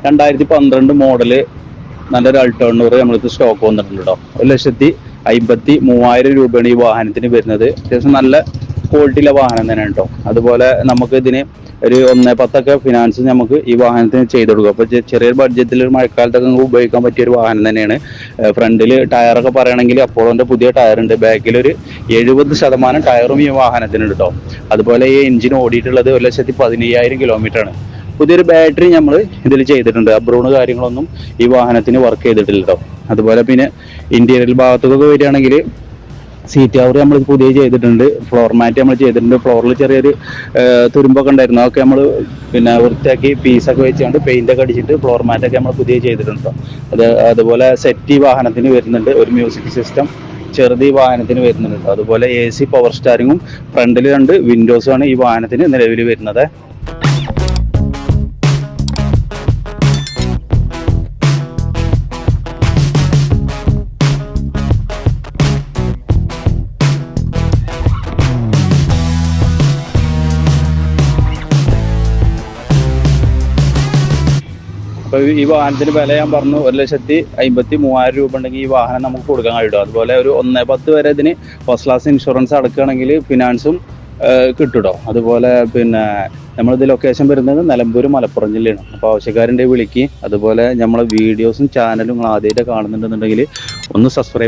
2012 model നല്ലൊരു അൾട്ടോണൂർ നമ്മൾക്ക് stock വന്നിട്ടുണ്ട് കേട്ടോ. 1,53,000 രൂപയാണ് ഈ വാഹനത്തിന് വരുന്നത്. അത്യാവശ്യം നല്ല ക്വാളിറ്റിയിലെ വാഹനം തന്നെയാണ് കേട്ടോ. അതുപോലെ നമുക്ക് ഇതിന് ഒരു 1,10 ഫിനാൻസ് നമുക്ക് ഈ വാഹനത്തിന് ചെയ്ത് കൊടുക്കും. അപ്പോൾ ചെറിയൊരു ബഡ്ജറ്റിൽ ഒരു മഴക്കാലത്തൊക്കെ നമുക്ക് ഉപയോഗിക്കാൻ പറ്റിയ ഒരു വാഹനം തന്നെയാണ്. ഫ്രണ്ടിൽ ടയറൊക്കെ പറയുകയാണെങ്കിൽ അപ്പോളോന്റെ പുതിയ ടയർ ഉണ്ട്. ബാക്കിൽ ഒരു 70% ടയറും ഈ വാഹനത്തിനുണ്ട് കേട്ടോ. അതുപോലെ ഈ എഞ്ചിൻ ഓടിയിട്ടുള്ളത് 1,15,000 കിലോമീറ്റർ ആണ്. പുതിയൊരു ബാറ്ററി നമ്മൾ ഇതിൽ ചെയ്തിട്ടുണ്ട്. അബ്രൂണ് കാര്യങ്ങളൊന്നും ഈ വാഹനത്തിന് വർക്ക് ചെയ്തിട്ടില്ല കേട്ടോ. അതുപോലെ പിന്നെ ഇന്റീരിയർ ഭാഗത്തൊക്കെ വരികയാണെങ്കിൽ സീറ്റ് കവർ നമ്മൾ പുതിയ ചെയ്തിട്ടുണ്ട്. ഫ്ലോർ മാറ്റ് നമ്മൾ ചെയ്തിട്ടുണ്ട്. ഫ്ലോറിൽ ചെറിയൊരു തുരുമ്പൊക്കെ ഉണ്ടായിരുന്നു. അതൊക്കെ നമ്മൾ പിന്നെ വൃത്തിയാക്കി പീസൊക്കെ വെച്ചുകൊണ്ട് പെയിൻ്റൊക്കെ അടിച്ചിട്ട് ഫ്ലോർ മാറ്റൊക്കെ നമ്മൾ പുതിയ ചെയ്തിട്ടുണ്ട്. അതുപോലെ സെറ്റ് ഈ വാഹനത്തിന് വരുന്നുണ്ട്. ഒരു മ്യൂസിക് സിസ്റ്റം ചെറുത് ഈ വാഹനത്തിന് വരുന്നുണ്ട്. അതുപോലെ AC പവർ സ്റ്റാരിങ്ങും ഫ്രണ്ടിൽ 2 വിൻഡോസുമാണ് ഈ വാഹനത്തിന് നിലവിൽ വരുന്നത്. അപ്പോൾ ഈ വാഹനത്തിന് വില ഞാൻ പറഞ്ഞു 1,53,000 രൂപ ഉണ്ടെങ്കിൽ ഈ വാഹനം നമുക്ക് കൊടുക്കാൻ കഴിയും. അതുപോലെ ഒരു 1,10 വരെ ഇതിന് ഫസ്റ്റ് ക്ലാസ് ഇൻഷുറൻസ് അടക്കുകയാണെങ്കിൽ ഫിനാൻസും കിട്ടും. അതുപോലെ പിന്നെ നമ്മളിത് ലൊക്കേഷൻ വരുന്നത് നിലമ്പൂർ മലപ്പുറം ജില്ലയാണ്. അപ്പോൾ ആവശ്യക്കാരുണ്ടെങ്കിൽ വിളിക്കുക. അതുപോലെ നമ്മളെ വീഡിയോസും ചാനലും നിങ്ങൾ ആദ്യമായിട്ട് കാണുന്നുണ്ടെന്നുണ്ടെങ്കിൽ ഒന്ന് സബ്സ്ക്രൈബ്